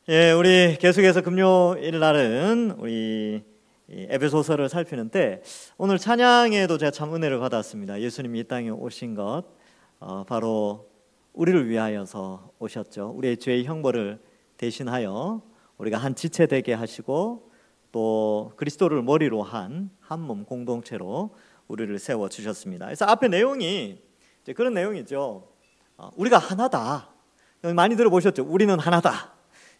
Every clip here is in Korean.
예, 우리 계속해서 금요일 날은 우리 에베소서를 살피는데 오늘 찬양에도 제가 참 은혜를 받았습니다. 예수님이 이 땅에 오신 것 바로 우리를 위하여서 오셨죠. 우리의 죄의 형벌을 대신하여 우리가 한 지체 되게 하시고 또 그리스도를 머리로 한 몸 공동체로 우리를 세워 주셨습니다. 그래서 앞에 내용이 이제 그런 내용이죠. 우리가 하나다. 많이 들어보셨죠? 우리는 하나다.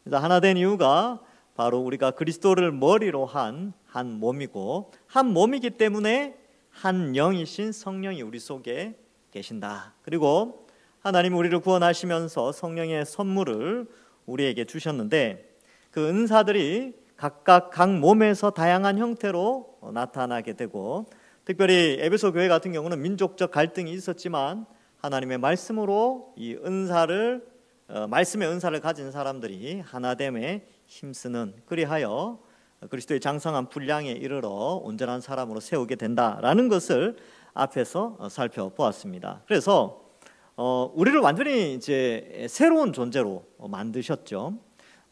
그래서 하나 된 이유가 바로 우리가 그리스도를 머리로 한 몸이고 한 몸이기 때문에 한 영이신 성령이 우리 속에 계신다. 그리고 하나님이 우리를 구원하시면서 성령의 선물을 우리에게 주셨는데 그 은사들이 각각 각 몸에서 다양한 형태로 나타나게 되고 특별히 에베소 교회 같은 경우는 민족적 갈등이 있었지만 하나님의 말씀으로 이 은사를 말씀의 은사를 가진 사람들이 하나됨에 힘쓰는 그리하여 그리스도의 장성한 분량에 이르러 온전한 사람으로 세우게 된다라는 것을 앞에서 살펴보았습니다. 그래서 우리를 완전히 이제 새로운 존재로 만드셨죠.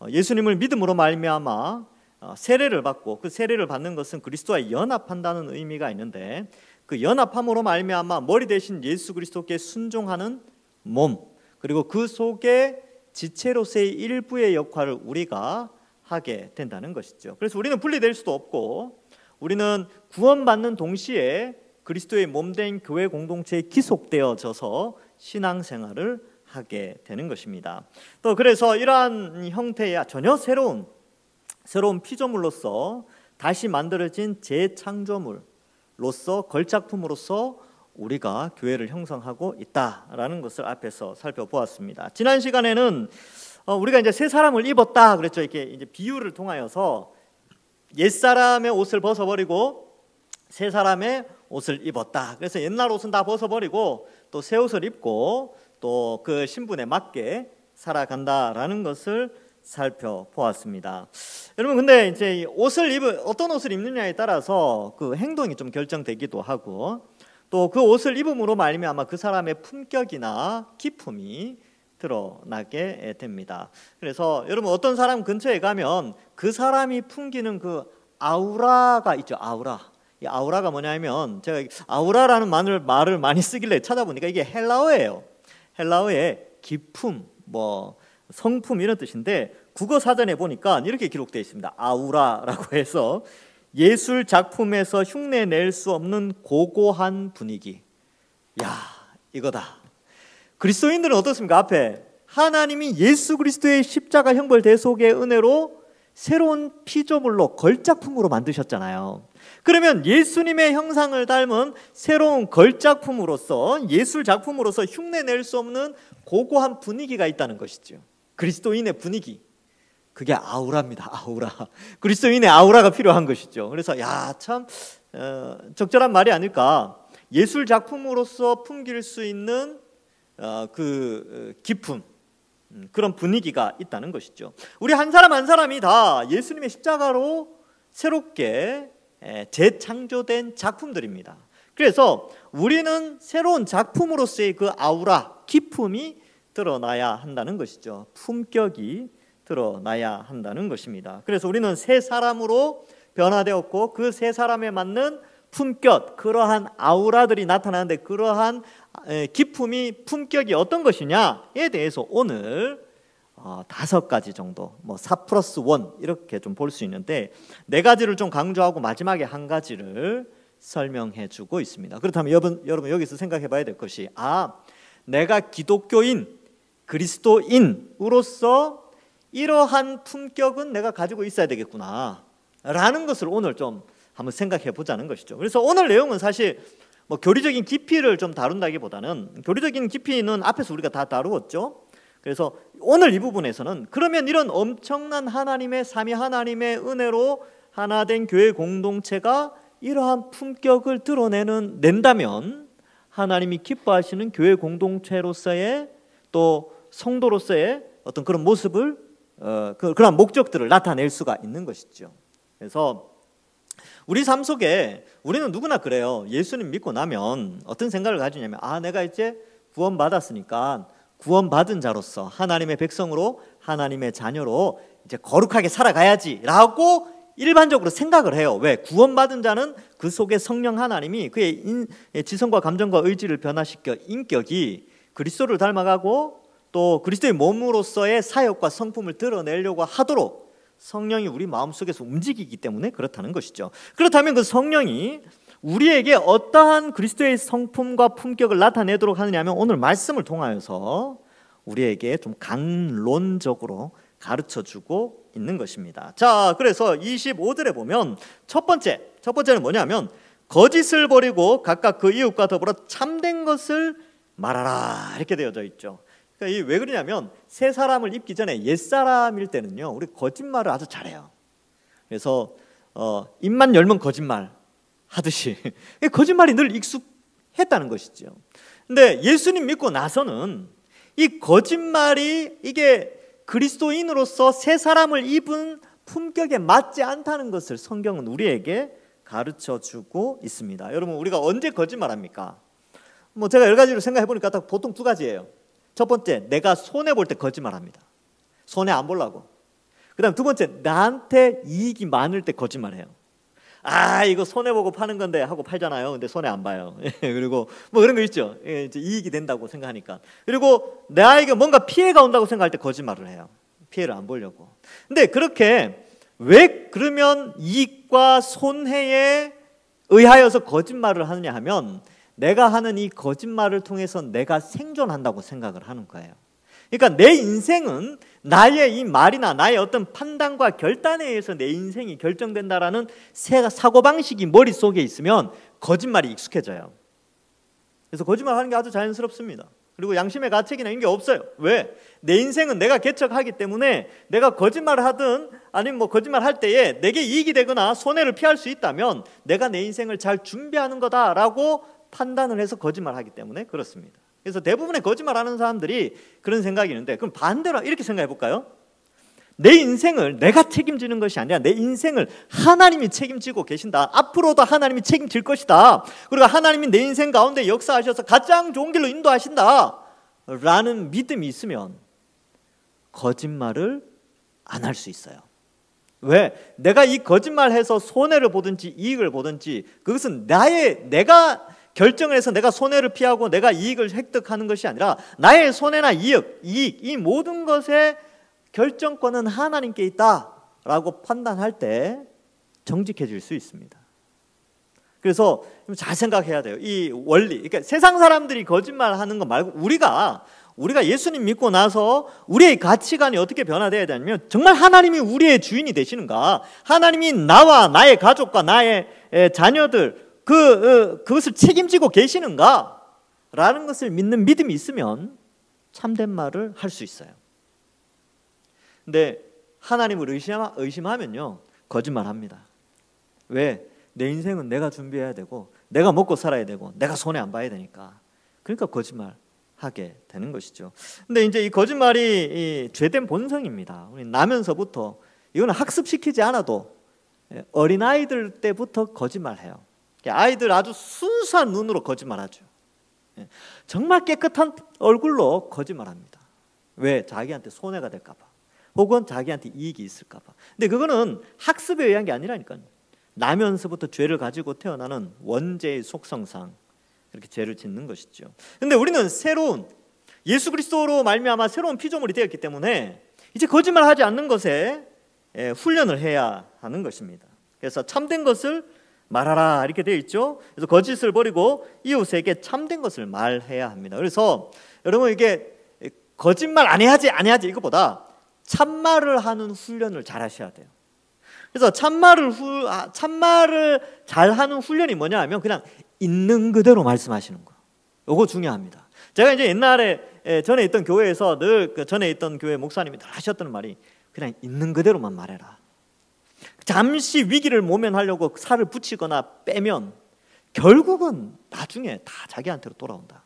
예수님을 믿음으로 말미암아 세례를 받고 그 세례를 받는 것은 그리스도와 연합한다는 의미가 있는데 그 연합함으로 말미암아 머리 대신 예수 그리스도께 순종하는 몸 그리고 그 속에 지체로서의 일부의 역할을 우리가 하게 된다는 것이죠. 그래서 우리는 분리될 수도 없고 우리는 구원받는 동시에 그리스도의 몸된 교회 공동체에 기속되어져서 신앙생활을 하게 되는 것입니다. 또 그래서 이러한 형태의 전혀 새로운 피조물로서 다시 만들어진 재창조물로서 걸작품으로서 우리가 교회를 형성하고 있다라는 것을 앞에서 살펴보았습니다. 지난 시간에는 우리가 이제 새 사람을 입었다 그랬죠. 이렇게 이제 비유를 통하여서 옛 사람의 옷을 벗어버리고 새 사람의 옷을 입었다. 그래서 옛날 옷은 다 벗어버리고 또 새 옷을 입고 또 그 신분에 맞게 살아간다라는 것을 살펴보았습니다. 여러분 근데 이제 어떤 옷을 입느냐에 따라서 그 행동이 좀 결정되기도 하고 또 그 옷을 입음으로 말미암아 그 사람의 품격이나 기품이 드러나게 됩니다. 그래서 여러분 어떤 사람 근처에 가면 그 사람이 풍기는 그 아우라가 있죠. 이 아우라가 뭐냐면 제가 아우라라는 말을 많이 쓰길래 찾아보니까 이게 헬라어예요. 헬라어의 기품, 성품 이런 뜻인데 국어 사전에 보니까 이렇게 기록되어 있습니다. 아우라라고 해서 예술 작품에서 흉내낼 수 없는 고고한 분위기. 야, 이거다. 그리스도인들은 어떻습니까? 앞에 하나님이 예수 그리스도의 십자가 형벌 대속의 은혜로 새로운 피조물로 걸작품으로 만드셨잖아요. 그러면 예수님의 형상을 닮은 새로운 걸작품으로서 예술 작품으로서 흉내낼 수 없는 고고한 분위기가 있다는 것이죠. 그리스도인의 분위기. 그게 아우라입니다. 아우라. 그리스도인의 아우라가 필요한 것이죠. 그래서 참 적절한 말이 아닐까. 예술 작품으로서 풍길 수 있는 그 기품, 그런 분위기가 있다는 것이죠. 우리 한 사람 한 사람이 다 예수님의 십자가로 새롭게 재창조된 작품들입니다. 그래서 우리는 새로운 작품으로서의 그 아우라, 기품이 드러나야 한다는 것이죠. 품격이 드러나야 한다는 것입니다. 그래서 우리는 새 사람으로 변화되었고 그 새 사람에 맞는 품격, 그러한 아우라들이 나타나는데 그러한 기품이 품격이 어떤 것이냐에 대해서 오늘 5가지 정도 4+1 이렇게 좀 볼 수 있는데 4가지를 좀 강조하고 마지막에 1가지를 설명해 주고 있습니다. 그렇다면 여러분 여기서 생각해 봐야 될 것이 내가 기독교인, 그리스도인으로서 이러한 품격은 내가 가지고 있어야 되겠구나 라는 것을 오늘 좀 한번 생각해 보자는 것이죠. 그래서 오늘 내용은 사실 교리적인 깊이를 좀 다룬다기보다는 교리적인 깊이는 앞에서 우리가 다 다루었죠. 그래서 오늘 이 부분에서는 그러면 이런 엄청난 하나님의 삼위 하나님의 은혜로 하나 된 교회 공동체가 이러한 품격을 낸다면 하나님이 기뻐하시는 교회 공동체로서의 또 성도로서의 어떤 그런 모습을 그런 목적들을 나타낼 수가 있는 것이죠. 그래서 우리 삶 속에 우리는 누구나 그래요. 예수님 믿고 나면 어떤 생각을 가지냐면 내가 이제 구원받았으니까 구원받은 자로서 하나님의 백성으로 하나님의 자녀로 이제 거룩하게 살아가야지라고 일반적으로 생각을 해요. 왜? 구원받은 자는 그 속에 성령 하나님이 그의 지성과 감정과 의지를 변화시켜 인격이 그리스도를 닮아가고 또 그리스도의 몸으로서의 사역과 성품을 드러내려고 하도록 성령이 우리 마음속에서 움직이기 때문에 그렇다는 것이죠. 그렇다면 그 성령이 우리에게 어떠한 그리스도의 성품과 품격을 나타내도록 하느냐면 오늘 말씀을 통하여서 우리에게 좀 강론적으로 가르쳐주고 있는 것입니다. 자, 그래서 25절에 보면 첫 번째는 뭐냐면 거짓을 버리고 각각 그 이웃과 더불어 참된 것을 말하라 이렇게 되어져 있죠. 그러니까 왜 그러냐면 새 사람을 입기 전에 옛 사람일 때는요 우리 거짓말을 아주 잘해요. 그래서 입만 열면 거짓말 하듯이 거짓말이 늘 익숙했다는 것이죠. 근데 예수님 믿고 나서는 이 거짓말이 이게 그리스도인으로서 새 사람을 입은 품격에 맞지 않다는 것을 성경은 우리에게 가르쳐주고 있습니다. 여러분 우리가 언제 거짓말합니까? 뭐 제가 여러 가지로 생각해 보니까 보통 두 가지예요. 첫 번째, 내가 손해 볼 때 거짓말합니다. 손해 안 보려고. 그다음 두 번째, 나한테 이익이 많을 때 거짓말해요. 아, 이거 손해 보고 파는 건데 하고 팔잖아요. 근데 손해 안 봐요. 그리고 뭐 그런 거 있죠. 이제 이익이 된다고 생각하니까. 그리고 나에게 뭔가 피해가 온다고 생각할 때 거짓말을 해요. 피해를 안 보려고. 근데 그렇게 왜 그러면 이익과 손해에 의하여서 거짓말을 하느냐 하면 내가 하는 이 거짓말을 통해서 내가 생존한다고 생각을 하는 거예요. 그러니까 내 인생은 나의 이 말이나 나의 어떤 판단과 결단에 의해서 내 인생이 결정된다라는 사고방식이 머릿속에 있으면 거짓말이 익숙해져요. 그래서 거짓말하는 게 아주 자연스럽습니다. 그리고 양심의 가책이나 이런 게 없어요. 왜? 내 인생은 내가 개척하기 때문에 내가 거짓말을 하든 아니면 뭐 거짓말할 때에 내게 이익이 되거나 손해를 피할 수 있다면 내가 내 인생을 잘 준비하는 거다라고 판단을 해서 거짓말하기 때문에 그렇습니다. 그래서 대부분의 거짓말하는 사람들이 그런 생각이 있는데 그럼 반대로 이렇게 생각해 볼까요? 내 인생을 내가 책임지는 것이 아니라 내 인생을 하나님이 책임지고 계신다. 앞으로도 하나님이 책임질 것이다. 그리고 하나님이 내 인생 가운데 역사하셔서 가장 좋은 길로 인도하신다 라는 믿음이 있으면 거짓말을 안 할 수 있어요. 왜? 내가 이 거짓말해서 손해를 보든지 이익을 보든지 그것은 내가 결정을 해서 내가 손해를 피하고 내가 이익을 획득하는 것이 아니라 나의 손해나 이익 이 모든 것의 결정권은 하나님께 있다라고 판단할 때 정직해질 수 있습니다. 그래서 잘 생각해야 돼요. 이 원리. 그러니까 세상 사람들이 거짓말하는 거 말고 우리가 예수님 믿고 나서 우리의 가치관이 어떻게 변화되어야 되냐면 정말 하나님이 우리의 주인이 되시는가? 하나님이 나와 나의 가족과 나의 자녀들 그것을 책임지고 계시는가? 라는 것을 믿는 믿음이 있으면 참된 말을 할 수 있어요. 근데 하나님을 의심하면요 거짓말합니다. 왜? 내 인생은 내가 준비해야 되고 내가 먹고 살아야 되고 내가 손해 안 봐야 되니까. 그러니까 거짓말하게 되는 것이죠. 근데 이제 이 거짓말이 죄된 본성입니다. 우리 나면서부터 이거는 학습시키지 않아도 어린아이들 때부터 거짓말해요. 아이들 아주 순수한 눈으로 거짓말하죠. 정말 깨끗한 얼굴로 거짓말합니다. 왜? 자기한테 손해가 될까 봐. 혹은 자기한테 이익이 있을까 봐. 근데 그거는 학습에 의한 게 아니라니까요. 나면서부터 죄를 가지고 태어나는 원죄의 속성상 이렇게 죄를 짓는 것이죠. 근데 우리는 새로운 예수 그리스도로 말미암아 새로운 피조물이 되었기 때문에 이제 거짓말하지 않는 것에 훈련을 해야 하는 것입니다. 그래서 참된 것을 말하라 이렇게 되어 있죠. 그래서 거짓을 버리고 이웃에게 참된 것을 말해야 합니다. 그래서 여러분 이게 거짓말 안 해야지 이것보다 참말을 하는 훈련을 잘 하셔야 돼요. 그래서 참말을 잘하는 훈련이 뭐냐 하면 그냥 있는 그대로 말씀하시는 거. 이거 중요합니다. 제가 이제 옛날에 전에 있던 교회에서 늘 전에 있던 교회 목사님이 늘 하셨던 말이 그냥 있는 그대로만 말해라. 잠시 위기를 모면하려고 살을 붙이거나 빼면 결국은 나중에 다 자기한테로 돌아온다.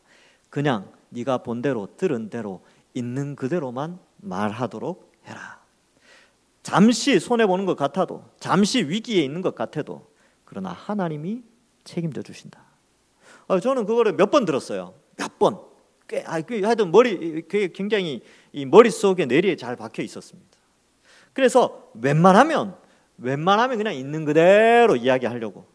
그냥 네가 본 대로 들은 대로 있는 그대로만 말하도록 해라. 잠시 손해보는 것 같아도 잠시 위기에 있는 것 같아도 그러나 하나님이 책임져 주신다. 저는 그거를 몇 번 들었어요. 몇 번. 하여튼 그게 굉장히 이 머릿속에 뇌리에 잘 박혀 있었습니다. 그래서 웬만하면 그냥 있는 그대로 이야기하려고.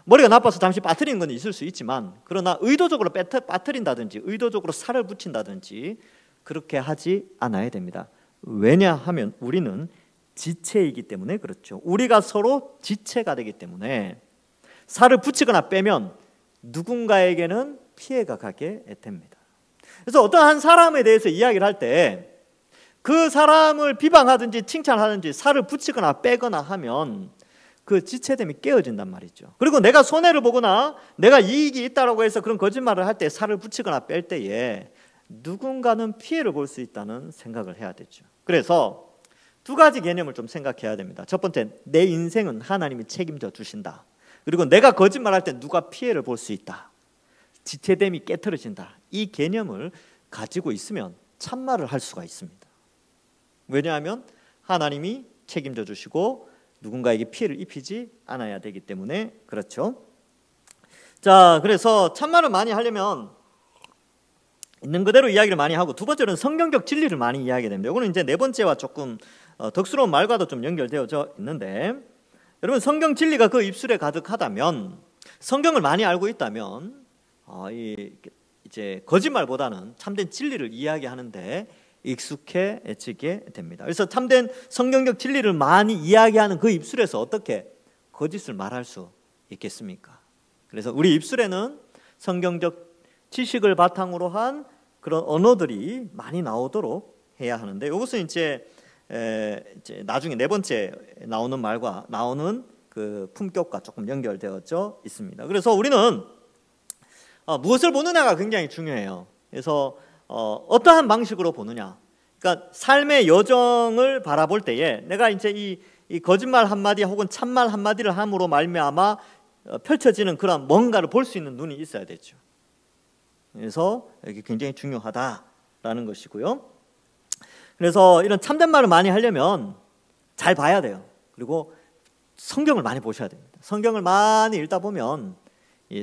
머리가 나빠서 잠시 빠뜨리는 건 있을 수 있지만, 그러나 의도적으로 빠뜨린다든지 의도적으로 살을 붙인다든지 그렇게 하지 않아야 됩니다. 왜냐하면 우리는 지체이기 때문에 그렇죠. 우리가 서로 지체가 되기 때문에 살을 붙이거나 빼면 누군가에게는 피해가 가게 됩니다. 그래서 어떤 한 사람에 대해서 이야기를 할 때 그 사람을 비방하든지 칭찬하든지 살을 붙이거나 빼거나 하면 그 지체됨이 깨어진단 말이죠. 그리고 내가 손해를 보거나 내가 이익이 있다고 해서 그런 거짓말을 할 때 살을 붙이거나 뺄 때에 누군가는 피해를 볼 수 있다는 생각을 해야 되죠. 그래서 두 가지 개념을 좀 생각해야 됩니다. 첫 번째, 내 인생은 하나님이 책임져 주신다. 그리고 내가 거짓말할 때 누가 피해를 볼 수 있다. 지체됨이 깨트려진다. 이 개념을 가지고 있으면 참말을 할 수가 있습니다. 왜냐하면 하나님이 책임져 주시고 누군가에게 피해를 입히지 않아야 되기 때문에 그렇죠. 자, 그래서 참말을 많이 하려면 있는 그대로 이야기를 많이 하고, 두 번째로는 성경적 진리를 많이 이야기해야 됩니다. 이거는 이제 네 번째와 조금 덕스러운 말과도 좀 연결되어져 있는데, 여러분 성경 진리가 그 입술에 가득하다면, 성경을 많이 알고 있다면 이제 거짓말보다는 참된 진리를 이야기하는데 익숙해지게 됩니다. 그래서 참된 성경적 진리를 많이 이야기하는 그 입술에서 어떻게 거짓을 말할 수 있겠습니까? 그래서 우리 입술에는 성경적 지식을 바탕으로 한 그런 언어들이 많이 나오도록 해야 하는데, 이것은 이제 나중에 네 번째 나오는 말과 나오는 그 품격과 조금 연결되어져 있습니다. 그래서 우리는 무엇을 보느냐가 굉장히 중요해요. 그래서 어떠한 방식으로 보느냐. 그러니까 삶의 여정을 바라볼 때에 내가 이제 이 거짓말 한마디 혹은 참말 한마디를 함으로 말미암아 펼쳐지는 그런 뭔가를 볼 수 있는 눈이 있어야 되죠. 그래서 이게 굉장히 중요하다라는 것이고요. 그래서 이런 참된 말을 많이 하려면 잘 봐야 돼요. 그리고 성경을 많이 보셔야 됩니다. 성경을 많이 읽다 보면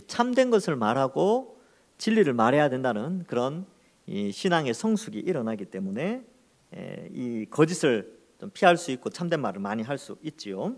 참된 것을 말하고 진리를 말해야 된다는 그런 이 신앙의 성숙이 일어나기 때문에 이 거짓을 좀 피할 수 있고 참된 말을 많이 할 수 있지요.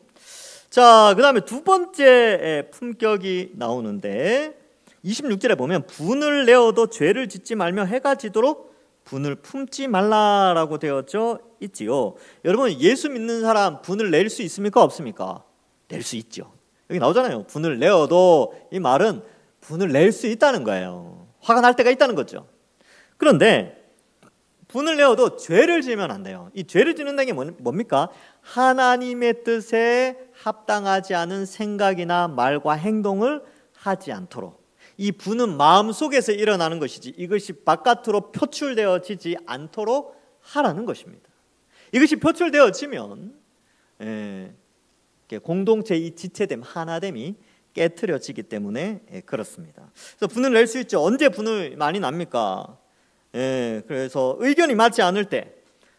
자, 그 다음에 두 번째 품격이 나오는데 26절에 보면 분을 내어도 죄를 짓지 말며 해가 지도록 분을 품지 말라라고 되어져 있지요. 여러분, 예수 믿는 사람 분을 낼 수 있습니까? 없습니까? 낼 수 있죠. 여기 나오잖아요. 분을 내어도, 이 말은 분을 낼 수 있다는 거예요. 화가 날 때가 있다는 거죠. 그런데 분을 내어도 죄를 지으면 안 돼요. 이 죄를 짓는다는 게 뭡니까? 하나님의 뜻에 합당하지 않은 생각이나 말과 행동을 하지 않도록, 이 분은 마음속에서 일어나는 것이지 이것이 바깥으로 표출되어지지 않도록 하라는 것입니다. 이것이 표출되어지면 공동체의 이 지체됨, 하나됨이 깨트려지기 때문에 그렇습니다. 그래서 분을 낼 수 있죠. 언제 분을 많이 납니까? 그래서 의견이 맞지 않을 때,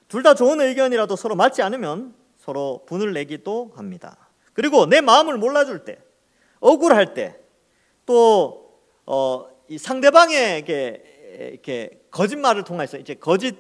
둘 다 좋은 의견이라도 서로 맞지 않으면 서로 분을 내기도 합니다. 그리고 내 마음을 몰라줄 때, 억울할 때, 또 이 상대방에게 이렇게 거짓말을 통해서 이제 거짓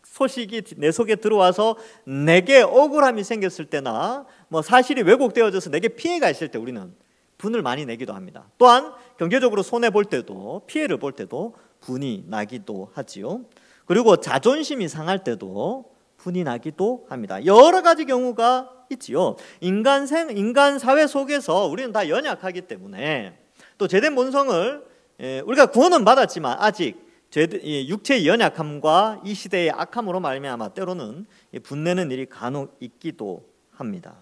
소식이 내 속에 들어와서 내게 억울함이 생겼을 때나 뭐 사실이 왜곡되어져서 내게 피해가 있을 때 우리는 분을 많이 내기도 합니다. 또한 경제적으로 손해 볼 때도, 피해를 볼 때도 분이 나기도 하지요. 그리고 자존심이 상할 때도 분이 나기도 합니다. 여러 가지 경우가 있지요. 인간 사회 속에서 우리는 다 연약하기 때문에, 또 죄된 본성을 우리가 구원은 받았지만 아직 육체의 연약함과 이 시대의 악함으로 말미암아 때로는 분내는 일이 간혹 있기도 합니다.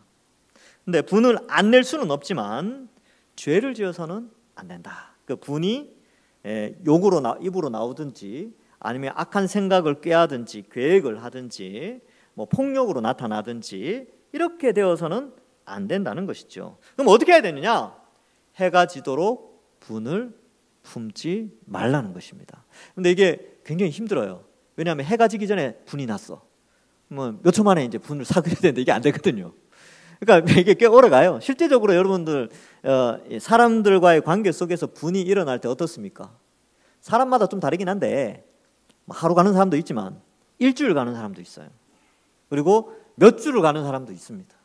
근데 분을 안 낼 수는 없지만 죄를 지어서는 안 된다. 그 분이 입으로 나오든지 아니면 악한 생각을 꾀하든지 계획을 하든지 뭐 폭력으로 나타나든지 이렇게 되어서는 안 된다는 것이죠. 그럼 어떻게 해야 되느냐? 해가 지도록 분을 품지 말라는 것입니다. 근데 이게 굉장히 힘들어요. 왜냐하면 해가 지기 전에 분이 났어. 뭐 몇 초 만에 이제 분을 사그려야 되는데 이게 안 되거든요. 그러니까 이게 꽤 오래 가요. 실제적으로 여러분들 사람들과의 관계 속에서 분이 일어날 때 어떻습니까? 사람마다 좀 다르긴 한데 하루 가는 사람도 있지만 일주일 가는 사람도 있어요. 그리고 몇 주를 가는 사람도 있습니다.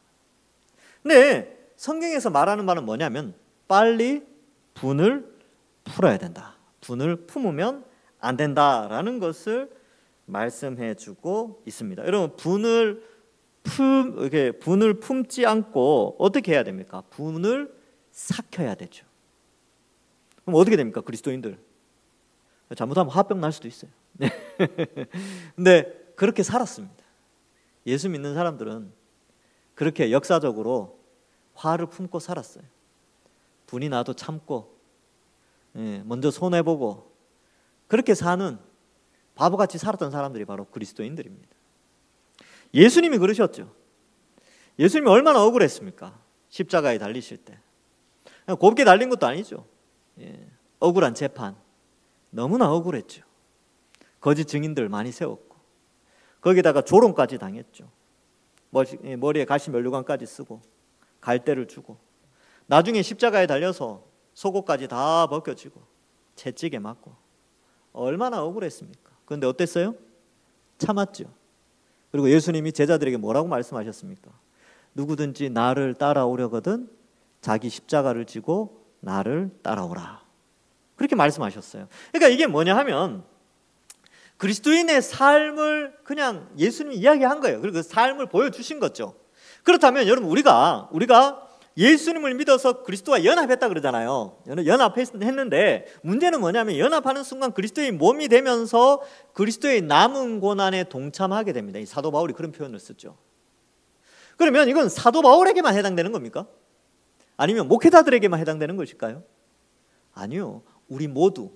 근데 성경에서 말하는 바는 뭐냐면 빨리 분을 풀어야 된다. 분을 품으면 안 된다라는 것을 말씀해 주고 있습니다. 여러분, 분을 품지 않고 어떻게 해야 됩니까? 분을 삭혀야 되죠. 그럼 어떻게 됩니까? 그리스도인들 잘못하면 화병 날 수도 있어요. 근데 그렇게 살았습니다. 예수 믿는 사람들은 그렇게 역사적으로 화를 품고 살았어요. 분이 나도 참고, 먼저 손해보고 그렇게 사는 바보같이 살았던 사람들이 바로 그리스도인들입니다. 예수님이 그러셨죠. 예수님이 얼마나 억울했습니까? 십자가에 달리실 때. 곱게 달린 것도 아니죠. 억울한 재판, 너무나 억울했죠. 거짓 증인들 많이 세웠고 거기다가 조롱까지 당했죠. 머리에 가시 면류관까지 쓰고 갈대를 주고 나중에 십자가에 달려서 속옷까지 다 벗겨지고 채찍에 맞고 얼마나 억울했습니까? 그런데 어땠어요? 참았죠. 그리고 예수님이 제자들에게 뭐라고 말씀하셨습니까? 누구든지 나를 따라오려거든 자기 십자가를 지고 나를 따라오라. 그렇게 말씀하셨어요. 그러니까 이게 뭐냐 하면 그리스도인의 삶을 그냥 예수님이 이야기한 거예요. 그리고 그 삶을 보여주신 거죠. 그렇다면 여러분, 우리가 예수님을 믿어서 그리스도와 연합했다 그러잖아요. 연합했는데 문제는 뭐냐면 연합하는 순간 그리스도의 몸이 되면서 그리스도의 남은 고난에 동참하게 됩니다. 이 사도 바울이 그런 표현을 쓰죠. 그러면 이건 사도 바울에게만 해당되는 겁니까? 아니면 목회자들에게만 해당되는 것일까요? 아니요. 우리 모두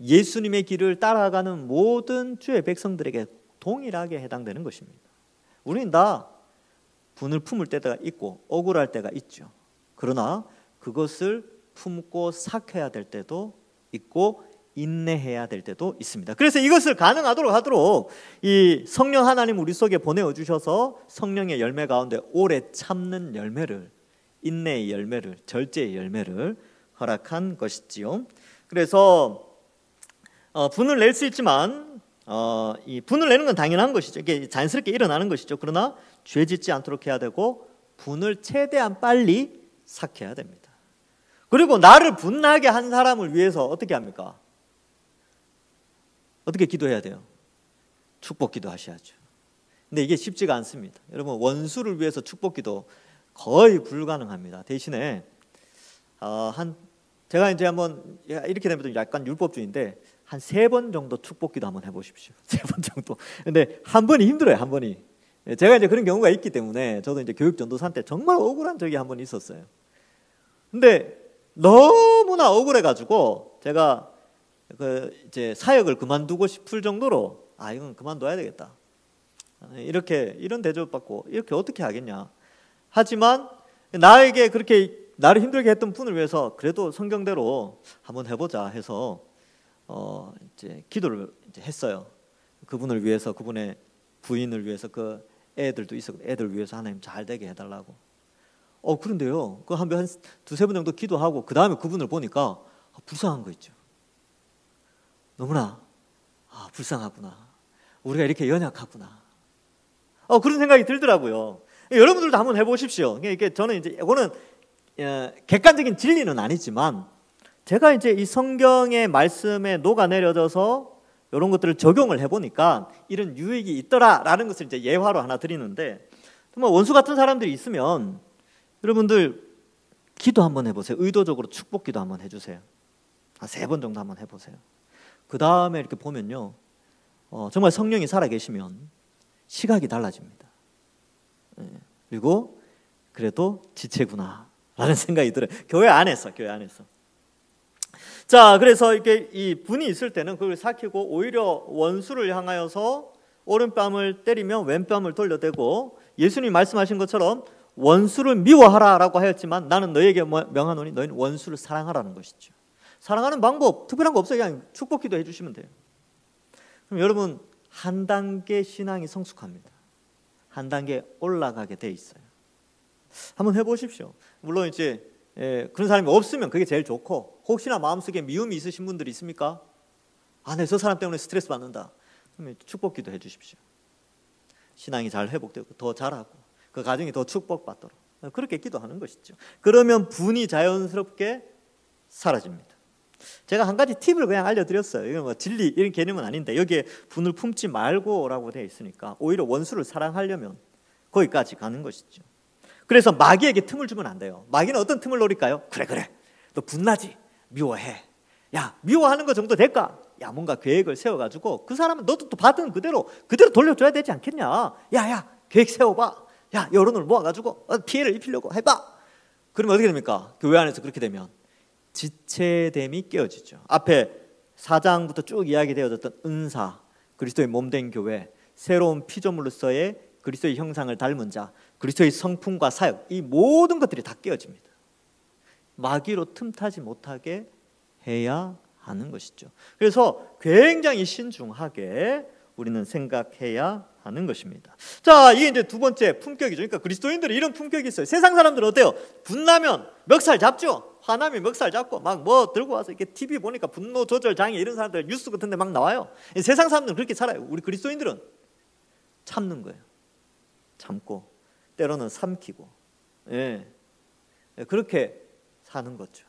예수님의 길을 따라가는 모든 주의 백성들에게 동일하게 해당되는 것입니다. 우리는 다 분을 품을 때가 있고 억울할 때가 있죠. 그러나 그것을 품고 삭혀야 될 때도 있고 인내해야 될 때도 있습니다. 그래서 이것을 가능하도록 하도록 이 성령 하나님 우리 속에 보내어 주셔서 성령의 열매 가운데 오래 참는 열매를, 인내의 열매를, 절제의 열매를 허락한 것이지요. 그래서 분을 낼 수 있지만 이 분을 내는 건 당연한 것이죠. 이게 자연스럽게 일어나는 것이죠. 그러나 죄 짓지 않도록 해야 되고 분을 최대한 빨리 삭혀야 됩니다. 그리고 나를 분나게 한 사람을 위해서 어떻게 합니까? 어떻게 기도해야 돼요? 축복 기도하셔야죠. 근데 이게 쉽지가 않습니다. 여러분, 원수를 위해서 축복 기도 거의 불가능합니다. 대신에 제가 이제 한번 이렇게 되면 약간 율법주의인데 한 3번 정도 축복 기도 한번 해보십시오. 3번 정도. 근데 한 번이 힘들어요. 한 번이. 제가 이제 그런 경우가 있기 때문에 저도 이제 교육 전도사 때 정말 억울한 적이 한 번 있었어요. 근데 너무나 억울해가지고 제가 이제 사역을 그만두고 싶을 정도로 이건 그만둬야 되겠다. 이런 대접 받고 이렇게 어떻게 하겠냐. 하지만 나에게 그렇게 나를 힘들게 했던 분을 위해서 그래도 성경대로 한번 해보자 해서 이제 기도를 이제 했어요. 그분을 위해서, 그분의 부인을 위해서, 그 애들도 있었고 애들 위해서 하나님 잘 되게 해달라고. 그런데요, 그 한 두세 번 정도 기도하고 그 다음에 그분을 보니까 불쌍한 거 있죠. 너무나 불쌍하구나. 우리가 이렇게 연약하구나. 그런 생각이 들더라고요. 여러분들도 한번 해보십시오. 이게 저는 이제 이거는 객관적인 진리는 아니지만 제가 이제 이 성경의 말씀에 녹아내려져서 이런 것들을 적용을 해보니까 이런 유익이 있더라라는 것을 이제 예화로 하나 드리는데, 정말 원수 같은 사람들이 있으면 여러분들 기도 한번 해보세요. 의도적으로 축복 기도 한번 해주세요. 한 3번 정도 한번 해보세요. 그 다음에 이렇게 보면요, 정말 성령이 살아계시면 시각이 달라집니다. 그리고 그래도 지체구나 라는 생각이 들어요. 교회 안에서. 자, 그래서 이렇게 이 분이 있을 때는 그걸 삭히고 오히려 원수를 향하여서 오른뺨을 때리면 왼뺨을 돌려대고, 예수님이 말씀하신 것처럼 원수를 미워하라라고 하였지만 나는 너에게 명하노니 너희는 원수를 사랑하라는 것이죠. 사랑하는 방법 특별한 거 없어요. 그냥 축복 기도 해주시면 돼요. 그럼 여러분, 한 단계 신앙이 성숙합니다. 한 단계 올라가게 돼 있어요. 한번 해보십시오. 물론 이제 그런 사람이 없으면 그게 제일 좋고, 혹시나 마음속에 미움이 있으신 분들이 있습니까? 내 저 사람 때문에 스트레스 받는다. 그러면 축복 기도 해주십시오. 신앙이 잘 회복되고 더 자라고 그 가정이 더 축복받도록 그렇게 기도하는 것이죠. 그러면 분이 자연스럽게 사라집니다. 제가 한 가지 팁을 그냥 알려드렸어요. 이건 뭐 진리 이런 개념은 아닌데 여기에 분을 품지 말고라고 되어 있으니까 오히려 원수를 사랑하려면 거기까지 가는 것이죠. 그래서 마귀에게 틈을 주면 안 돼요. 마귀는 어떤 틈을 노릴까요? 그래 너 분나지? 미워해. 야, 미워하는 거 정도 될까? 야, 뭔가 계획을 세워가지고 그 사람은 너도 또 받은 그대로 돌려줘야 되지 않겠냐? 야, 계획 세워봐. 야, 여론을 모아가지고 피해를 입히려고 해봐. 그러면 어떻게 됩니까? 교회 안에서 그렇게 되면 지체됨이 깨어지죠. 앞에 4장부터 쭉 이야기되어졌던 은사, 그리스도의 몸된 교회, 새로운 피조물로서의 그리스도의 형상을 닮은 자, 그리스도의 성품과 사역, 이 모든 것들이 다 깨어집니다. 마귀로 틈타지 못하게 해야 하는 것이죠. 그래서 굉장히 신중하게 우리는 생각해야 하는 것입니다. 자, 이게 이제 두 번째 품격이죠. 그러니까 그리스도인들은 이런 품격이 있어요. 세상 사람들은 어때요? 분나면 멱살 잡죠. 화나면 멱살 잡고 막 뭐 들고 와서 이렇게 TV 보니까 분노 조절 장애 이런 사람들 뉴스 같은 데 막 나와요. 세상 사람들은 그렇게 살아요. 우리 그리스도인들은 참는 거예요. 참고 때로는 삼키고 그렇게 사는 거죠.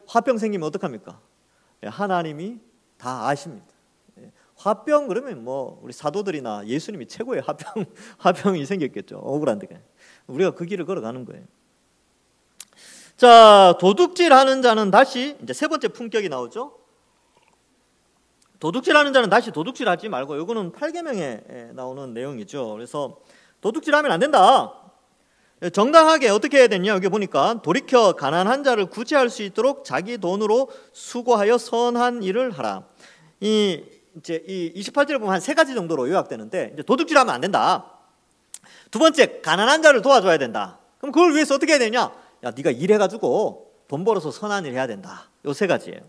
화병 생기면 어떡합니까? 하나님이 다 아십니다. 화병 그러면 뭐 우리 사도들이나 예수님이 최고의 화병이 생겼겠죠. 억울한데 우리가 그 길을 걸어가는 거예요. 자, 도둑질하는 자는 다시 이제 세 번째 품격이 나오죠. 도둑질하는 자는 다시 도둑질하지 말고, 이거는 8계명에 나오는 내용이죠. 그래서 도둑질하면 안 된다. 정당하게 어떻게 해야 되냐? 여기 보니까 돌이켜 가난한 자를 구제할 수 있도록 자기 돈으로 수고하여 선한 일을 하라. 이제 이 28절에 보면 한 세 가지 정도로 요약되는데, 이제 도둑질하면 안 된다. 두 번째, 가난한 자를 도와줘야 된다. 그럼 그걸 위해서 어떻게 해야 되냐? 야, 네가 일해가지고 돈 벌어서 선한 일 해야 된다. 요 세 가지예요.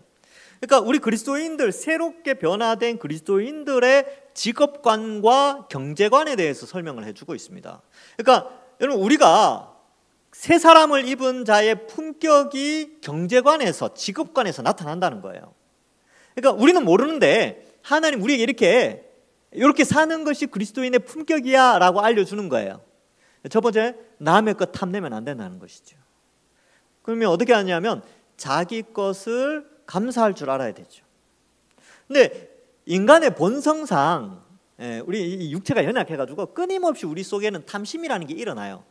그러니까 우리 그리스도인들, 새롭게 변화된 그리스도인들의 직업관과 경제관에 대해서 설명을 해주고 있습니다. 그러니까 여러분, 우리가 새 사람을 입은 자의 품격이 경제관에서, 직업관에서 나타난다는 거예요. 그러니까 우리는 모르는데 하나님 우리에게 이렇게 사는 것이 그리스도인의 품격이야 라고 알려주는 거예요. 첫 번째, 남의 것 탐내면 안 된다는 것이죠. 그러면 어떻게 하냐면 자기 것을 감사할 줄 알아야 되죠. 근데 인간의 본성상 우리 육체가 연약해가지고 끊임없이 우리 속에는 탐심이라는 게 일어나요.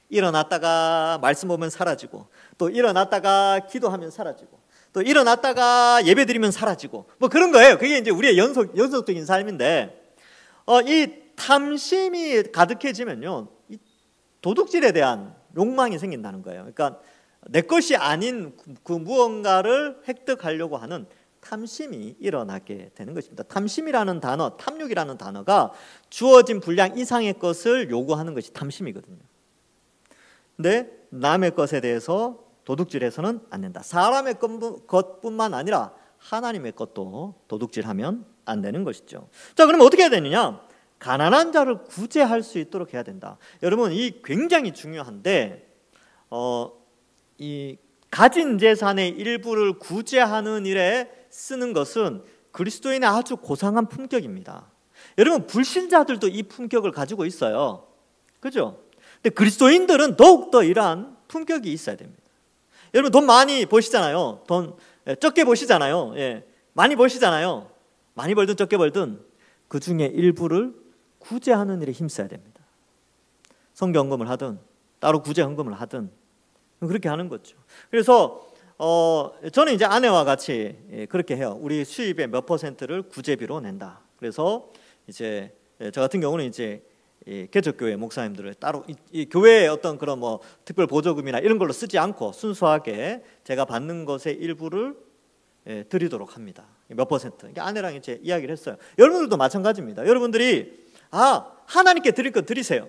일어났다가 말씀 보면 사라지고, 또 일어났다가 기도하면 사라지고, 또 일어났다가 예배드리면 사라지고, 뭐 그런 거예요. 그게 이제 우리의 연속적인 삶인데, 이 탐심이 가득해지면요, 이 도둑질에 대한 욕망이 생긴다는 거예요. 그러니까 내 것이 아닌 그 무언가를 획득하려고 하는 탐심이 일어나게 되는 것입니다. 탐심이라는 단어, 탐욕이라는 단어가 주어진 분량 이상의 것을 요구하는 것이 탐심이거든요. 근데 남의 것에 대해서 도둑질해서는 안 된다. 사람의 것뿐만 아니라 하나님의 것도 도둑질하면 안 되는 것이죠. 자, 그러면 어떻게 해야 되느냐? 가난한 자를 구제할 수 있도록 해야 된다. 여러분, 이 굉장히 중요한데, 이 가진 재산의 일부를 구제하는 일에 쓰는 것은 그리스도인의 아주 고상한 품격입니다. 여러분, 불신자들도 이 품격을 가지고 있어요. 그죠? 근데 그리스도인들은 더욱더 이러한 품격이 있어야 됩니다. 여러분, 돈 많이 버시잖아요. 돈 적게 버시잖아요. 많이 버시잖아요. 많이 벌든 적게 벌든 그 중에 일부를 구제하는 일에 힘써야 됩니다. 성경헌금을 하든 따로 구제헌금을 하든 그렇게 하는 거죠. 그래서 저는 이제 아내와 같이 그렇게 해요. 우리 수입의 몇 %를 구제비로 낸다. 그래서 이제 저 같은 경우는 이제 개척교회 목사님들을 따로 이 교회의 어떤 그런 뭐 특별 보조금이나 이런 걸로 쓰지 않고 순수하게 제가 받는 것의 일부를 드리도록 합니다. 몇 %. 아내랑 이제 이야기를 했어요. 여러분들도 마찬가지입니다. 여러분들이 하나님께 드릴 것 드리세요.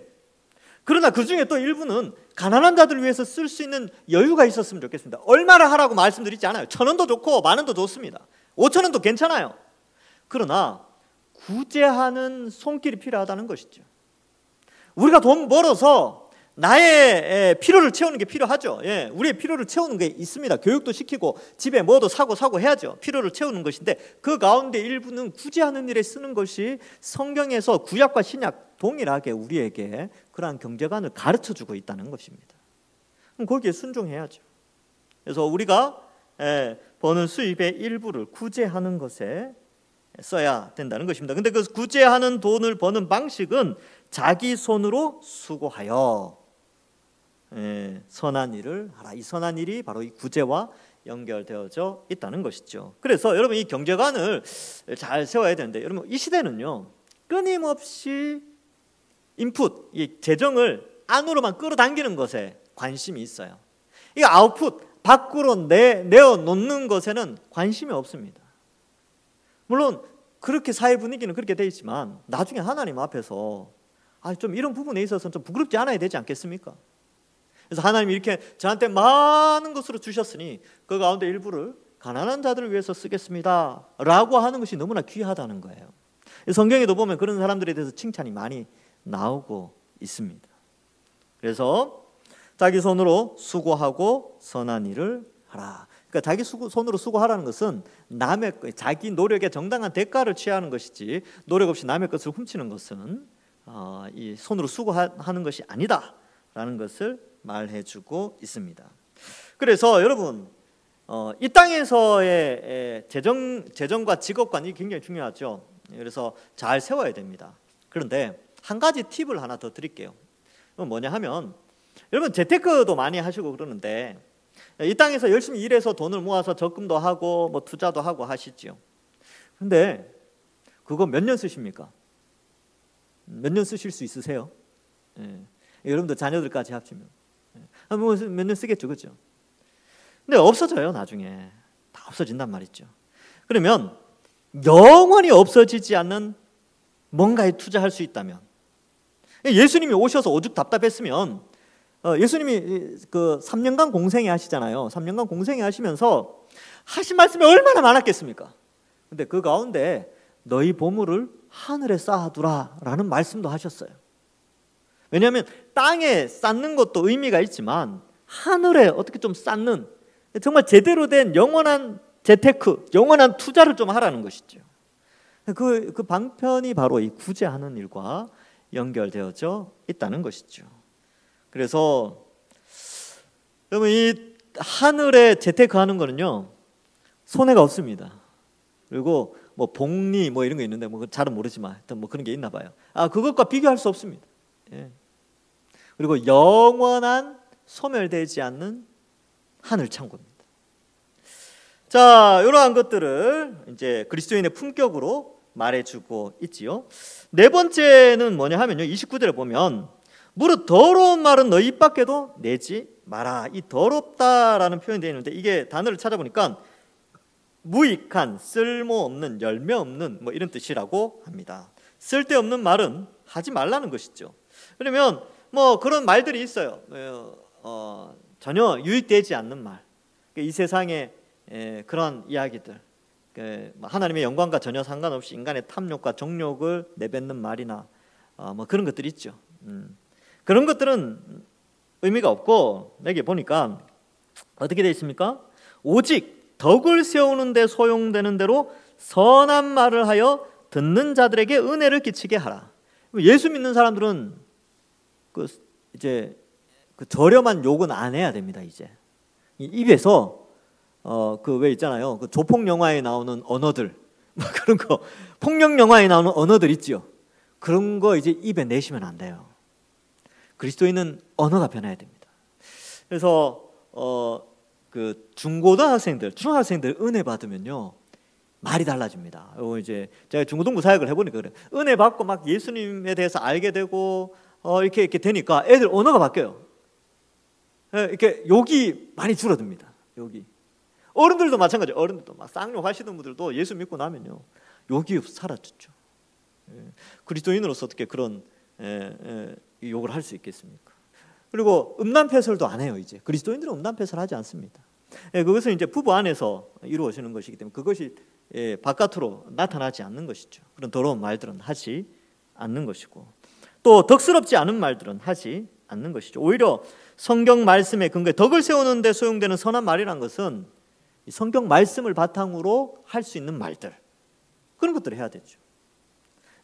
그러나 그 중에 또 일부는 가난한 자들을 위해서 쓸 수 있는 여유가 있었으면 좋겠습니다. 얼마나 하라고 말씀드리지 않아요. 1,000원도 좋고 10,000원도 좋습니다. 5,000원도 괜찮아요. 그러나 구제하는 손길이 필요하다는 것이죠. 우리가 돈 벌어서 나의 필요를 채우는 게 필요하죠. 예, 우리의 필요를 채우는 게 있습니다. 교육도 시키고 집에 뭐도 사고 해야죠. 필요를 채우는 것인데 그 가운데 일부는 구제하는 일에 쓰는 것이 성경에서 구약과 신약 동일하게 우리에게 그러한 경제관을 가르쳐주고 있다는 것입니다. 그럼 거기에 순종해야죠. 그래서 우리가 버는 수입의 일부를 구제하는 것에 써야 된다는 것입니다. 근데 그 구제하는 돈을 버는 방식은 자기 손으로 수고하여 선한 일을 하라. 이 선한 일이 바로 이 구제와 연결되어져 있다는 것이죠. 그래서 여러분 이 경제관을 잘 세워야 되는데, 여러분 이 시대는요 끊임없이 인풋, 이 재정을 안으로만 끌어당기는 것에 관심이 있어요. 이 아웃풋, 밖으로 내어 놓는 것에는 관심이 없습니다. 물론 그렇게 사회 분위기는 그렇게 돼 있지만 나중에 하나님 앞에서 좀 이런 부분에 있어서는 좀 부끄럽지 않아야 되지 않겠습니까? 그래서 하나님이 이렇게 저한테 많은 것으로 주셨으니 그 가운데 일부를 가난한 자들을 위해서 쓰겠습니다 라고 하는 것이 너무나 귀하다는 거예요. 성경에도 보면 그런 사람들에 대해서 칭찬이 많이 나오고 있습니다. 그래서 자기 손으로 수고하고 선한 일을 하라. 그러니까 자기 손으로 수고하라는 것은 자기 노력에 정당한 대가를 취하는 것이지, 노력 없이 남의 것을 훔치는 것은 이 손으로 수고하는 것이 아니다라는 것을 말해주고 있습니다. 그래서 여러분 이 땅에서의 재정과 직업관이 굉장히 중요하죠. 그래서 잘 세워야 됩니다. 그런데 한 가지 팁을 하나 더 드릴게요. 그건 뭐냐 하면, 여러분 재테크도 많이 하시고 그러는데 이 땅에서 열심히 일해서 돈을 모아서 적금도 하고 뭐 투자도 하고 하시죠. 근데 그거 몇 년 쓰십니까? 몇 년 쓰실 수 있으세요? 여러분들 자녀들까지 합치면 몇 년 쓰겠죠, 그렇죠? 근데 없어져요. 나중에 다 없어진단 말이죠. 그러면 영원히 없어지지 않는 뭔가에 투자할 수 있다면, 예수님이 오셔서 오죽 답답했으면 예수님이 그 3년간 공생애 하시잖아요. 3년간 공생애 하시면서 하신 말씀이 얼마나 많았겠습니까? 근데 그 가운데 너희 보물을 하늘에 쌓아두라 라는 말씀도 하셨어요. 왜냐하면 땅에 쌓는 것도 의미가 있지만 하늘에 어떻게 좀 쌓는, 정말 제대로 된 영원한 재테크, 영원한 투자를 좀 하라는 것이죠. 그 방편이 바로 이 구제하는 일과 연결되어져 있다는 것이죠. 그래서 여러분 이 하늘에 재테크하는 거는요 손해가 없습니다. 그리고 뭐 복리 뭐 이런 거 있는데 뭐 잘은 모르지만 하여튼 뭐 그런 게 있나 봐요. 그것과 비교할 수 없습니다. 예. 그리고 영원한 소멸되지 않는 하늘 창고입니다. 자, 이러한 것들을 이제 그리스도인의 품격으로 말해주고 있지요. 네 번째는 뭐냐 하면요, 29절에 보면 무릇 더러운 말은 너희 입 밖에도 내지 마라. 이 더럽다라는 표현이 되어 있는데 이게 단어를 찾아보니까 무익한, 쓸모없는, 열매 없는 뭐 이런 뜻이라고 합니다. 쓸데없는 말은 하지 말라는 것이죠. 그러면 뭐 그런 말들이 있어요. 전혀 유익되지 않는 말, 이 세상의 그런 이야기들, 하나님의 영광과 전혀 상관없이 인간의 탐욕과 정욕을 내뱉는 말이나 뭐 그런 것들이 있죠. 그런 것들은 의미가 없고, 여기 보니까 어떻게 되어 있습니까? 오직 덕을 세우는 데 소용되는 대로 선한 말을 하여 듣는 자들에게 은혜를 끼치게 하라. 예수 믿는 사람들은 이제 저렴한 욕은 안 해야 됩니다. 이제 입에서 왜 있잖아요. 그 조폭 영화에 나오는 언어들, 그런 거, 폭력 영화에 나오는 언어들 있지요. 그런 거 이제 입에 내시면 안 돼요. 그리스도인은 언어가 변해야 됩니다. 그래서 그 중고등학생들, 중학생들 은혜 받으면요 말이 달라집니다. 이제 제가 중고등부 사역을 해보니까 그래요. 은혜 받고 막 예수님에 대해서 알게 되고 이렇게 되니까 애들 언어가 바뀌어요. 이렇게 욕이 많이 줄어듭니다. 욕이. 어른들도 마찬가지. 어른들도 막 쌍욕 하시는 분들도 예수 믿고 나면요 욕이 사라졌죠. 그리스도인으로서 어떻게 그런 욕을 할 수 있겠습니까? 그리고 음란패설도 안 해요. 이제 그리스도인들은 음란패설 하지 않습니다. 그것은 이제 부부 안에서 이루어지는 것이기 때문에 그것이 바깥으로 나타나지 않는 것이죠. 그런 더러운 말들은 하지 않는 것이고, 또 덕스럽지 않은 말들은 하지 않는 것이죠. 오히려 성경 말씀의 근거에 덕을 세우는 데 소용되는 선한 말이란 것은 성경 말씀을 바탕으로 할 수 있는 말들, 그런 것들을 해야 되죠.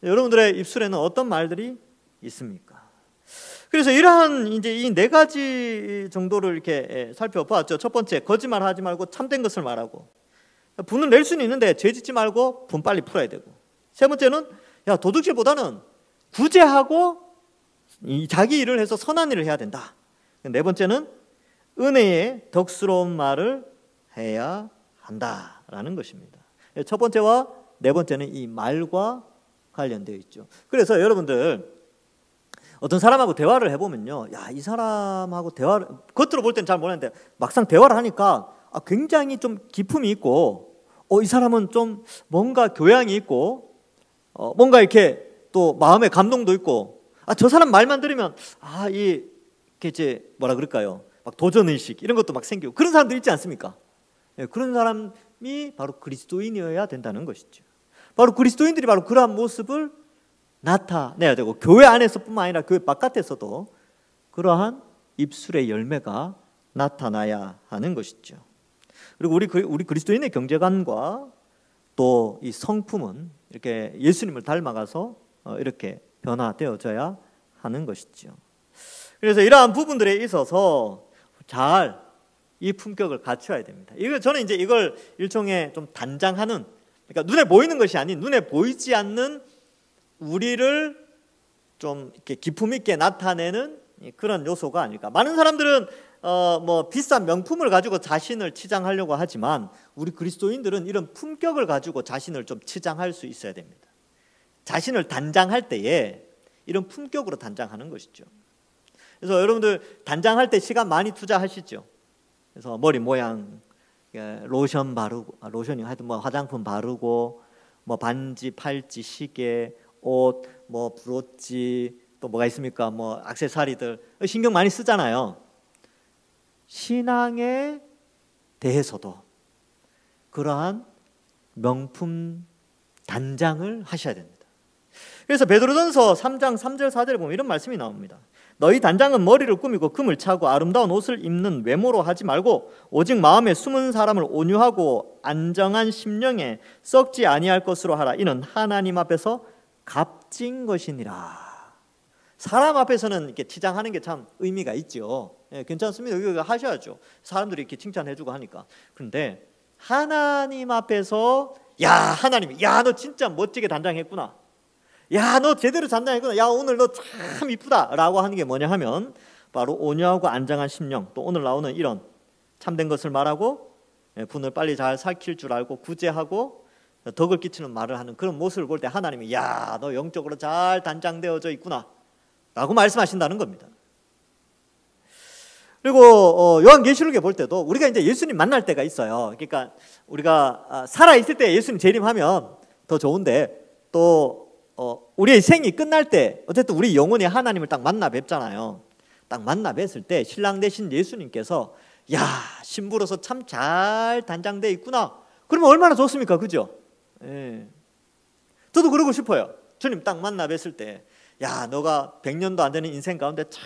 여러분들의 입술에는 어떤 말들이 있습니까? 그래서 이러한 이제 이 네 가지 정도를 이렇게 살펴보았죠. 첫 번째, 거짓말하지 말고 참된 것을 말하고. 분을 낼 수는 있는데 죄 짓지 말고 분 빨리 풀어야 되고. 세 번째는 도둑질보다는 구제하고 자기 일을 해서 선한 일을 해야 된다. 네 번째는 은혜의 덕스러운 말을 해야 한다라는 것입니다. 첫 번째와 네 번째는 이 말과 관련되어 있죠. 그래서 여러분들 어떤 사람하고 대화를 해보면요, 이 사람하고 대화를 겉으로 볼 때는 잘 모르는데 막상 대화를 하니까 굉장히 좀 기품이 있고, 이 사람은 좀 뭔가 교양이 있고, 뭔가 이렇게 또 마음의 감동도 있고, 저 사람 말만 들으면 이게 이제 뭐라 그럴까요? 막 도전 의식 이런 것도 막 생기고 그런 사람들 있지 않습니까? 그런 사람이 바로 그리스도인이어야 된다는 것이죠. 바로 그리스도인들이 바로 그러한 모습을 나타내야 되고, 교회 안에서뿐만 아니라 교회 바깥에서도 그러한 입술의 열매가 나타나야 하는 것이죠. 그리고 우리 그리스도인의 경제관과 또 이 성품은 이렇게 예수님을 닮아가서 이렇게 변화되어져야 하는 것이죠. 그래서 이러한 부분들에 있어서 잘 이 품격을 갖춰야 됩니다. 저는 이제 이걸 일종의 좀 단장하는, 그러니까 눈에 보이는 것이 아닌 눈에 보이지 않는 우리를 좀 이렇게 기품 있게 나타내는 그런 요소가 아닐까. 많은 사람들은 뭐 비싼 명품을 가지고 자신을 치장하려고 하지만 우리 그리스도인들은 이런 품격을 가지고 자신을 좀 치장할 수 있어야 됩니다. 자신을 단장할 때에 이런 품격으로 단장하는 것이죠. 그래서 여러분들 단장할 때 시간 많이 투자하시죠. 그래서 머리 모양, 로션 바르고, 로션이 하여튼 뭐 화장품 바르고, 뭐 반지, 팔찌, 시계, 옷, 뭐 브로치, 또 뭐가 있습니까? 뭐 액세서리들 신경 많이 쓰잖아요. 신앙에 대해서도 그러한 명품 단장을 하셔야 됩니다. 그래서 베드로전서 3장 3절 4절에 보면 이런 말씀이 나옵니다. 너희 단장은 머리를 꾸미고 금을 차고 아름다운 옷을 입는 외모로 하지 말고 오직 마음에 숨은 사람을 온유하고 안정한 심령에 썩지 아니할 것으로 하라. 이는 하나님 앞에서 값진 것이니라. 사람 앞에서는 이렇게 치장하는 게 참 의미가 있죠. 괜찮습니다. 이거 하셔야죠. 사람들이 이렇게 칭찬해주고 하니까. 그런데 하나님 앞에서 하나님이 너 진짜 멋지게 단장했구나. 너 제대로 단장했구나. 오늘 너 참 이쁘다 라고 하는 게 뭐냐 하면 바로 온유하고 안정한 심령, 또 오늘 나오는 이런 참된 것을 말하고 분을 빨리 잘 삭힐 줄 알고 구제하고 덕을 끼치는 말을 하는 그런 모습을 볼 때 하나님이 너 영적으로 잘 단장되어져 있구나 라고 말씀하신다는 겁니다. 그리고 요한계시록에 볼 때도 우리가 이제 예수님 만날 때가 있어요. 그러니까 우리가 살아있을 때 예수님 재림하면 더 좋은데, 또 우리의 생이 끝날 때 어쨌든 우리 영혼이 하나님을 딱 만나 뵙잖아요. 딱 만나 뵀을 때 신랑 되신 예수님께서 신부로서 참 잘 단장돼 있구나. 그러면 얼마나 좋습니까? 그죠? 저도 그러고 싶어요. 주님 딱 만나 뵀을 때 너가 100년도 안 되는 인생 가운데 참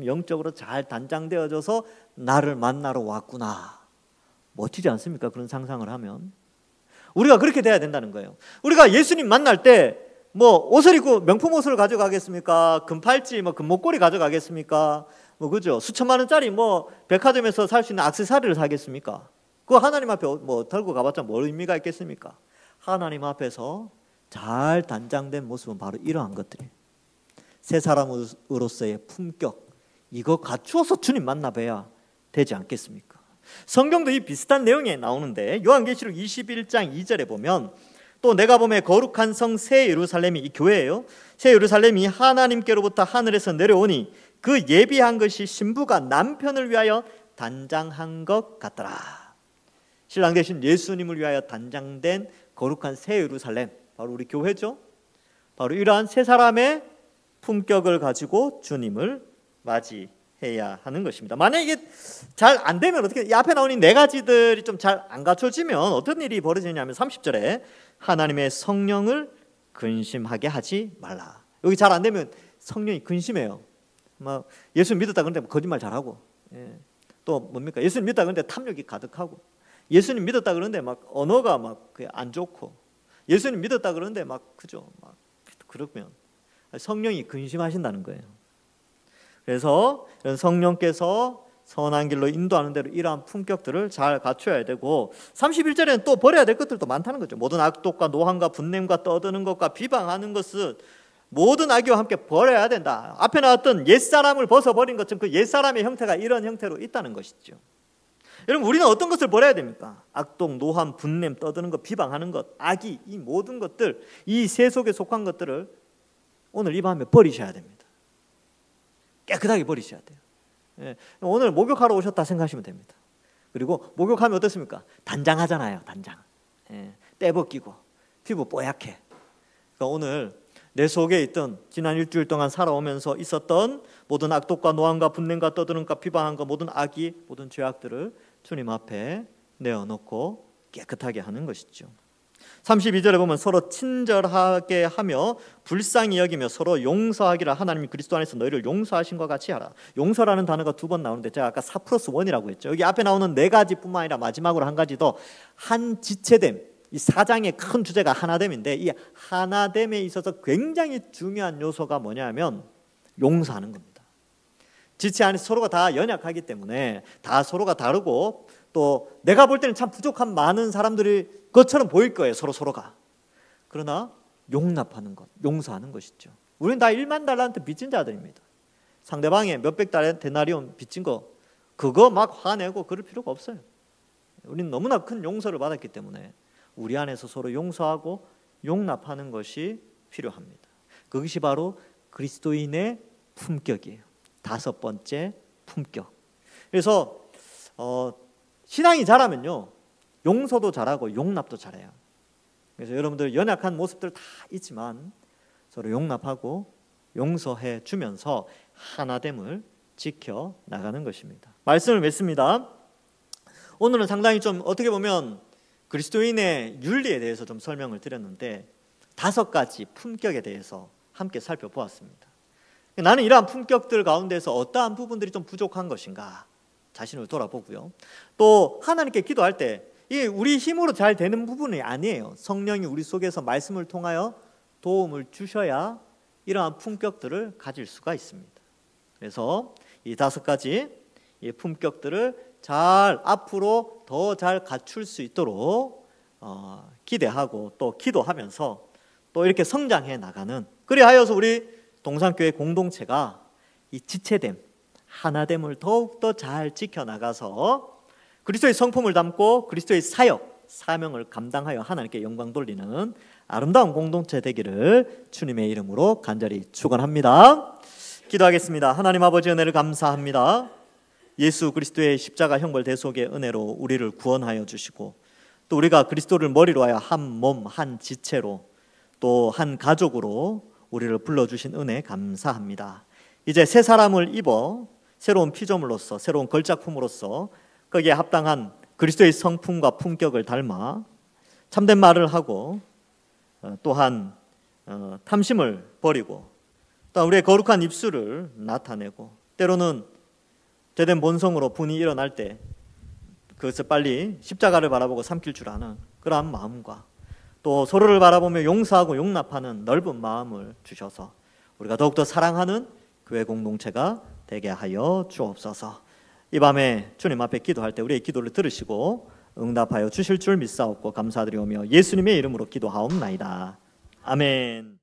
영적으로 잘 단장되어져서 나를 만나러 왔구나. 멋지지 않습니까? 그런 상상을 하면 우리가 그렇게 돼야 된다는 거예요. 우리가 예수님 만날 때 뭐 옷을 입고 명품 옷을 가져가겠습니까? 금팔찌, 뭐 금목걸이 가져가겠습니까? 뭐 그죠? 수천만 원짜리 뭐 백화점에서 살 수 있는 액세서리를 사겠습니까? 그거 하나님 앞에 뭐 들고 가봤자 뭘 의미가 있겠습니까? 하나님 앞에서 잘 단장된 모습은 바로 이러한 것들이에요. 새 사람으로서의 품격, 이거 갖추어서 주님 만나 뵈야 되지 않겠습니까? 성경도 이 비슷한 내용이 나오는데 요한계시록 21장 2절에 보면 또 내가 보매 거룩한 성 새 예루살렘이, 이 교회예요. 새 예루살렘이 하나님께로부터 하늘에서 내려오니 그 예비한 것이 신부가 남편을 위하여 단장한 것 같더라. 신랑 되신 예수님을 위하여 단장된 거룩한 새 예루살렘, 바로 우리 교회죠. 바로 이러한 새 사람의 품격을 가지고 주님을 맞이해야 하는 것입니다. 만약에 이게 잘 안 되면 어떻게, 이 앞에 나오는 네 가지들이 좀 잘 안 갖춰지면 어떤 일이 벌어지냐면 30절에 하나님의 성령을 근심하게 하지 말라. 여기 잘 안 되면 성령이 근심해요. 막 예수 믿었다 그런데 거짓말 잘하고, 예. 또 뭡니까? 예수님 믿었다 그런데 탐욕이 가득하고, 예수님 믿었다 그러는데 막 언어가 막 안 좋고, 예수님 믿었다 그러는데 막 그죠? 막 그러면 성령이 근심하신다는 거예요. 그래서 성령께서 선한 길로 인도하는 대로 이러한 품격들을 잘 갖춰야 되고, 31절에는 또 버려야 될 것들도 많다는 거죠. 모든 악독과 노함과 분냄과 떠드는 것과 비방하는 것은 모든 악의와 함께 버려야 된다. 앞에 나왔던 옛사람을 벗어버린 것처럼 그 옛사람의 형태가 이런 형태로 있다는 것이죠. 여러분, 우리는 어떤 것을 버려야 됩니까? 악독, 노함, 분냄, 떠드는 것, 비방하는 것, 악의, 이 모든 것들, 이 세속에 속한 것들을 오늘 이 밤에 버리셔야 됩니다. 깨끗하게 버리셔야 돼요. 예, 오늘 목욕하러 오셨다 생각하시면 됩니다. 그리고 목욕하면 어떻습니까? 단장하잖아요. 단장. 예, 때 벗기고 피부 뽀얗게. 그러니까 오늘 내 속에 있던 지난 일주일 동안 살아오면서 있었던 모든 악독과 노함과 분냄과 떠드는과 비방한과 모든 악의, 모든 죄악들을 주님 앞에 내어놓고 깨끗하게 하는 것이죠. 32절에 보면 서로 친절하게 하며 불쌍히 여기며 서로 용서하기를 하나님이 그리스도 안에서 너희를 용서하신 것 같이 하라. 용서라는 단어가 2번 나오는데 제가 아까 4+1이라고 했죠. 여기 앞에 나오는 4가지뿐만 아니라 마지막으로 한 가지 더, 한 지체됨. 이 4장의 큰 주제가 하나됨인데, 이 하나됨에 있어서 굉장히 중요한 요소가 뭐냐면 용서하는 겁니다. 지체 안에서 서로가 다 연약하기 때문에 다 서로가 다르고, 또 내가 볼 때는 참 부족한 많은 사람들이 것처럼 보일 거예요. 서로가. 그러나 용납하는 것, 용서하는 것이죠. 우리는 다 1만 달란트 빚진 자들입니다. 상대방의 몇백 데나리온 빚진 거, 그거 막 화내고 그럴 필요가 없어요. 우리는 너무나 큰 용서를 받았기 때문에 우리 안에서 서로 용서하고 용납하는 것이 필요합니다. 그것이 바로 그리스도인의 품격이에요. 5번째 품격. 그래서 신앙이 잘하면요, 용서도 잘하고 용납도 잘해요. 그래서 여러분들 연약한 모습들 다 있지만 서로 용납하고 용서해 주면서 하나됨을 지켜 나가는 것입니다. 말씀을 맺습니다. 오늘은 상당히 좀 어떻게 보면 그리스도인의 윤리에 대해서 좀 설명을 드렸는데 5가지 품격에 대해서 함께 살펴보았습니다. 나는 이러한 품격들 가운데서 어떠한 부분들이 좀 부족한 것인가 자신을 돌아보고요. 또 하나님께 기도할 때 이게 우리 힘으로 잘 되는 부분이 아니에요. 성령이 우리 속에서 말씀을 통하여 도움을 주셔야 이러한 품격들을 가질 수가 있습니다. 그래서 이 5가지 이 품격들을 잘 앞으로 더 잘 갖출 수 있도록 기대하고 또 기도하면서 또 이렇게 성장해 나가는, 그리하여서 우리 동산교회 공동체가 이 지체됨, 하나됨을 더욱더 잘 지켜나가서 그리스도의 성품을 담고 그리스도의 사역, 사명을 감당하여 하나님께 영광 돌리는 아름다운 공동체 되기를 주님의 이름으로 간절히 축원합니다. 기도하겠습니다. 하나님 아버지, 은혜를 감사합니다. 예수 그리스도의 십자가 형벌 대속의 은혜로 우리를 구원하여 주시고, 또 우리가 그리스도를 머리로 하여 한 몸, 한 지체로, 또 한 가족으로 우리를 불러주신 은혜 감사합니다. 이제 새 사람을 입어 새로운 피조물로서, 새로운 걸작품으로서 거기에 합당한 그리스도의 성품과 품격을 닮아 참된 말을 하고, 또한 탐심을 버리고, 또 우리의 거룩한 입술을 나타내고, 때로는 죄된 본성으로 분이 일어날 때 그것을 빨리 십자가를 바라보고 삼킬 줄 아는 그러한 마음과, 또 서로를 바라보며 용서하고 용납하는 넓은 마음을 주셔서 우리가 더욱더 사랑하는 교회 공동체가 되게 하여 주옵소서. 이 밤에 주님 앞에 기도할 때 우리의 기도를 들으시고 응답하여 주실 줄 믿사옵고 감사드리오며 예수님의 이름으로 기도하옵나이다. 아멘.